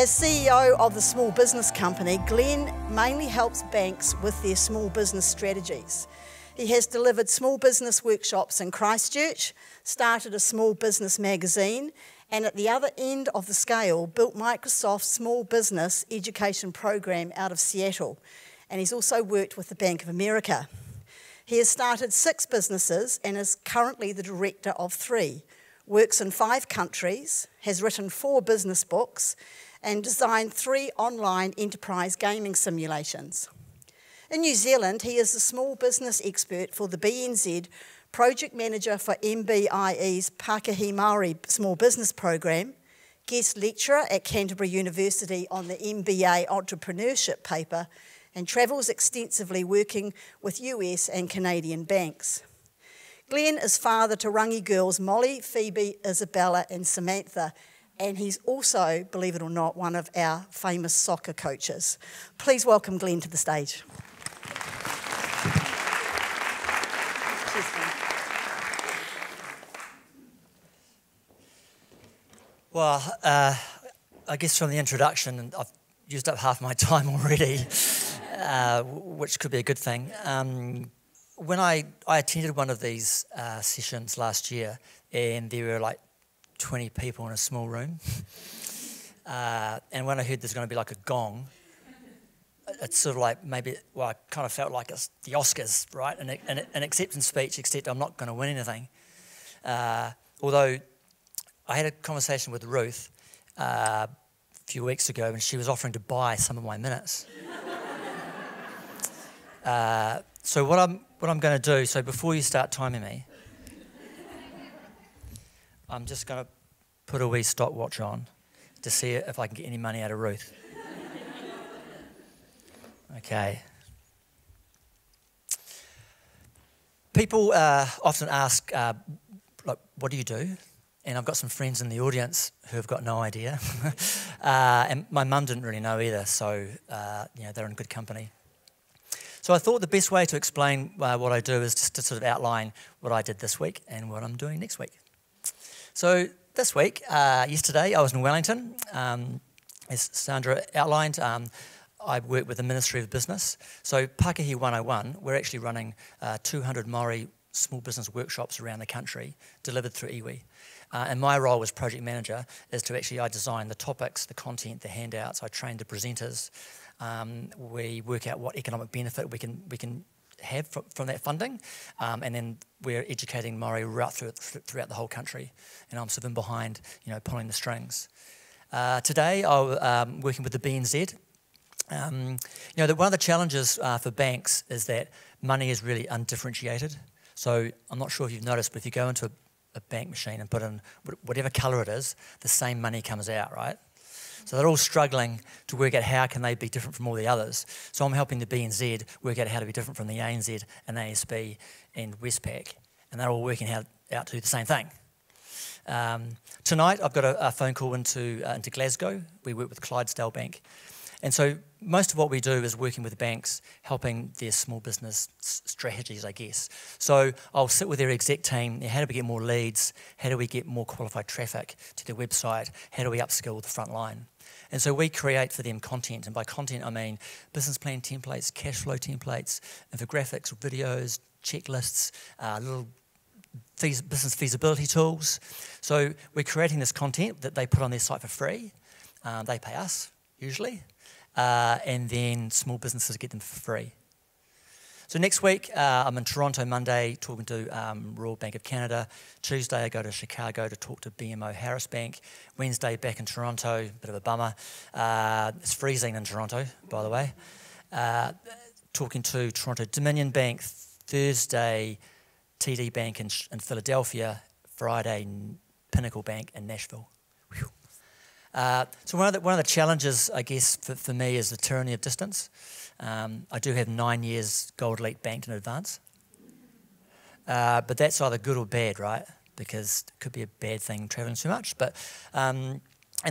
As CEO of the small business company, Glen mainly helps banks with their small business strategies. He has delivered small business workshops in Christchurch, started a small business magazine, and at the other end of the scale, built Microsoft's small business education program out of Seattle. And he's also worked with the Bank of America. He has started 6 businesses and is currently the director of 3, works in 5 countries, has written 4 business books, and designed 3 online enterprise gaming simulations. In New Zealand, he is the small business expert for the BNZ, project manager for MBIE's Pākehī Māori Small Business Program, guest lecturer at Canterbury University on the MBA Entrepreneurship paper, and travels extensively working with US and Canadian banks. Glen is father to Rangi girls Molly, Phoebe, Isabella and Samantha, and he's also, believe it or not, one of our famous soccer coaches. Please welcome Glen to the stage. Well, I guess from the introduction, and I've used up half my time already, which could be a good thing. When I attended one of these sessions last year, and there were like 20 people in a small room, and when I heard there's going to be like a gong, it's sort of like maybe, well, I kind of felt like it's the Oscars, right? An acceptance speech, except I'm not going to win anything. Although I had a conversation with Ruth a few weeks ago, and she was offering to buy some of my minutes. So what I'm going to do, so before you start timing me, I'm just going to put a wee stopwatch on to see if I can get any money out of Ruth. Okay. People often ask, like, what do you do? And I've got some friends in the audience who have got no idea. And my mum didn't really know either, so they're in good company. So I thought the best way to explain what I do is just to sort of outline what I did this week and what I'm doing next week. So this week, yesterday, I was in Wellington. As Sandra outlined, I work with the Ministry of Business. So Pākehī 101, we're actually running 200 Māori small business workshops around the country, delivered through iwi. And my role as project manager is to actually, I design the topics, the content, the handouts, I train the presenters. We work out what economic benefit we can have from that funding, and then we're educating Māori right throughout the whole country. And I'm sort of in behind, pulling the strings. Today, I'm working with the BNZ. One of the challenges for banks is that money is really undifferentiated. So I'm not sure if you've noticed, but if you go into a bank machine and put in whatever colour it is, the same money comes out, right? So they're all struggling to work out how can they be different from all the others. So I'm helping the BNZ work out how to be different from the ANZ and ASB and Westpac, and they're all working out to do the same thing. Tonight I've got a phone call into Glasgow. We work with Clydesdale Bank. And so most of what we do is working with banks, helping their small business strategies, I guess. So I'll sit with their exec team, how do we get more leads? How do we get more qualified traffic to their website? How do we upskill the front line? And so we create for them content, and by content I mean business plan templates, cash flow templates, infographics, videos, checklists, little business feasibility tools. So we're creating this content that they put on their site for free. They pay us, usually. And then small businesses get them for free. So next week, I'm in Toronto Monday talking to Royal Bank of Canada. Tuesday, I go to Chicago to talk to BMO Harris Bank. Wednesday, back in Toronto, bit of a bummer. It's freezing in Toronto, by the way. Talking to Toronto Dominion Bank. Thursday, TD Bank in Philadelphia. Friday, Pinnacle Bank in Nashville. Whew. So one of the challenges, I guess, for me is the tyranny of distance. I do have 9 years Gold Elite banked in advance. But that's either good or bad, right? Because it could be a bad thing travelling too much. But and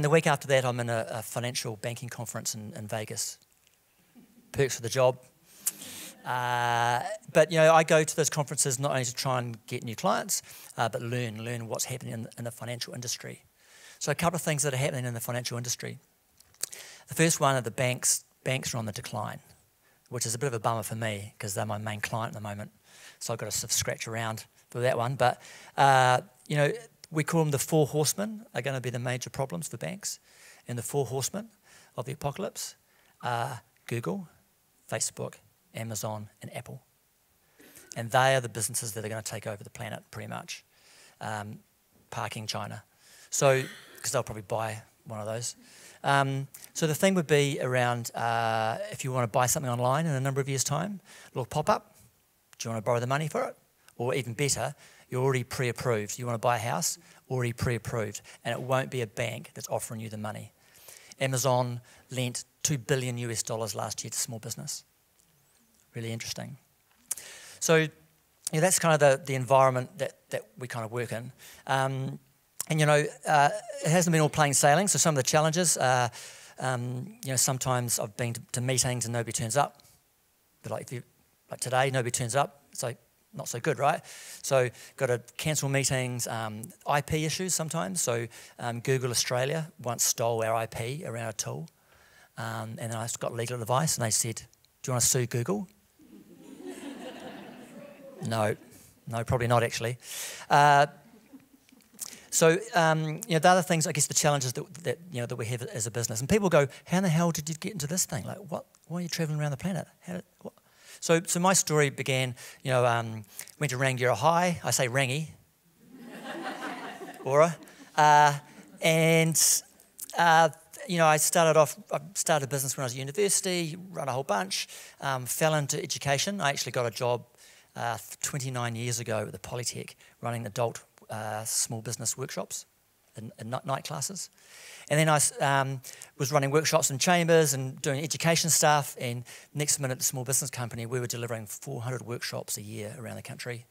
the week after that, I'm in a financial banking conference in Vegas. Perks for the job. But I go to those conferences not only to try and get new clients, but learn what's happening in the financial industry. So a couple of things that are happening in the financial industry. The first one are the banks. Banks are on the decline, which is a bit of a bummer for me because they're my main client at the moment. So I've got to sort of scratch around for that one. But, you know, we call them the four horsemen are going to be the major problems for banks. And the four horsemen of the apocalypse are Google, Facebook, Amazon, and Apple. And they are the businesses that are going to take over the planet pretty much, parking China. So, because they'll probably buy one of those. So the thing would be around if you want to buy something online in a number of years' time, a little pop-up, do you want to borrow the money for it? Or even better, you're already pre-approved. You want to buy a house, already pre-approved, and it won't be a bank that's offering you the money. Amazon lent $2 billion last year to small business. Really interesting. So yeah, that's kind of the environment that we kind of work in. And, you know, it hasn't been all plain sailing, so some of the challenges, you know, sometimes I've been to meetings and nobody turns up. But like today, nobody turns up. It's like not so good, right? So got to cancel meetings, IP issues sometimes. So Google Australia once stole our IP around a tool. And then I got legal advice and they said, do you want to sue Google? No, probably not actually. So, you know, the other things, I guess, the challenges that you know that we have as a business, and people go, "How in the hell did you get into this thing? Like, what? Why are you travelling around the planet?" So my story began. You know, went to Rangi Ruru High. I say Rangi, Ora, and you know, I started a business when I was at university, run a whole bunch, fell into education. I actually got a job 29 years ago at the Polytech, running adult small business workshops and night classes. And then I was running workshops in chambers and doing education stuff, and next minute at the small business company, we were delivering 400 workshops a year around the country.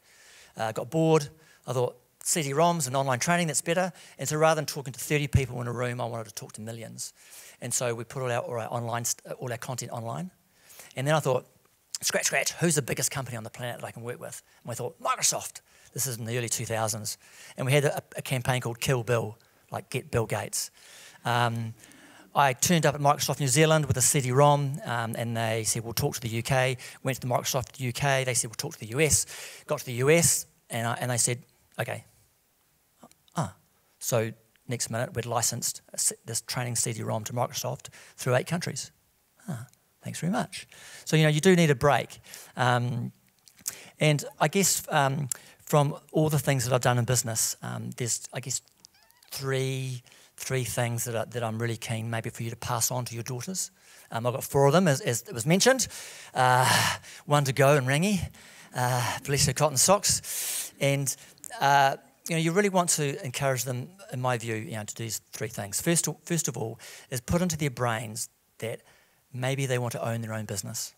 Got bored. I thought, CD-ROMs and online training, that's better. And so rather than talking to 30 people in a room, I wanted to talk to millions. And so we put all our content online. And then I thought, scratch, who's the biggest company on the planet that I can work with? And we thought, Microsoft. This is in the early 2000s. And we had a campaign called Kill Bill, like Get Bill Gates. I turned up at Microsoft New Zealand with a CD-ROM, and they said, we'll talk to the UK. Went to the Microsoft UK, they said, we'll talk to the US. Got to the US, and they said, okay. So next minute, we'd licensed this training CD-ROM to Microsoft through 8 countries. Thanks very much. So, you know, you do need a break. And I guess from all the things that I've done in business, there's, I guess, three things that I'm really keen maybe for you to pass on to your daughters. I've got 4 of them, as it was mentioned. 1 to go in Rangi, bless her cotton socks. And, you know, you really want to encourage them, in my view, you know, to do these 3 things. First of all, is put into their brains that maybe they want to own their own business.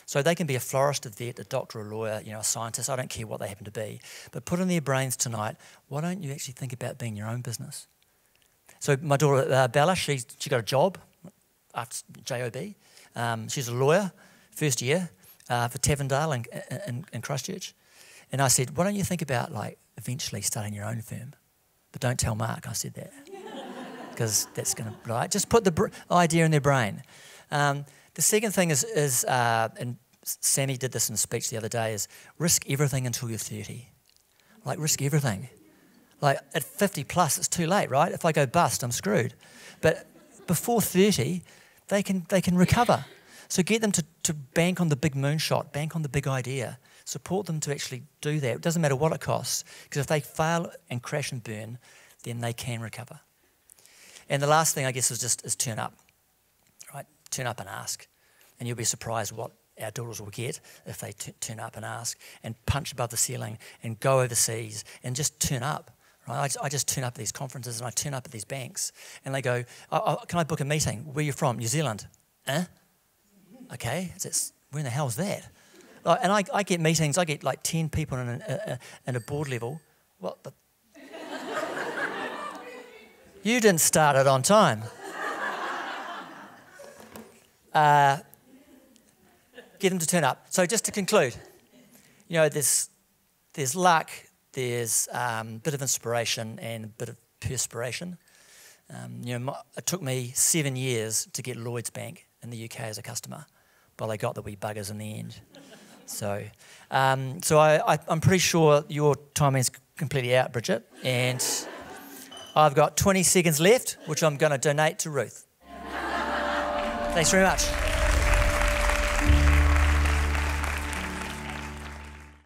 So they can be a florist, a vet, a doctor, a lawyer, you know, a scientist, I don't care what they happen to be. But put in their brains tonight, why don't you actually think about being your own business? So my daughter, Bella, she got a job after JOB. She's a lawyer, first year, for Tavendale in Christchurch. And I said, why don't you think about, like, eventually starting your own firm? But don't tell Mark I said that. Because that's going to, right? Just put the idea in their brain. The second thing is, and Sammy did this in a speech the other day, is risk everything until you're 30. Like, risk everything. Like, at 50 plus, it's too late, right? If I go bust, I'm screwed. But before 30, they can recover. So get them to bank on the big moonshot, bank on the big idea. Support them to actually do that. It doesn't matter what it costs, because if they fail and crash and burn, then they can recover. And the last thing, I guess, is turn up, right? Turn up and ask. And you'll be surprised what our daughters will get if they turn up and ask and punch above the ceiling and go overseas and just turn up. Right? I just turn up at these conferences and I turn up at these banks and they go, can I book a meeting? Where are you from? New Zealand. Okay, where in the hell is that? And I get meetings, I get like 10 people in a board level. What the? You didn't start it on time. Get them to turn up. So just to conclude, you know, there's luck, there's a bit of inspiration and a bit of perspiration. It took me 7 years to get Lloyds Bank in the UK as a customer, but they got the wee buggers in the end. So I'm pretty sure your timing's completely out, Bridget, and I've got 20 seconds left, which I'm going to donate to Ruth. Thanks very much.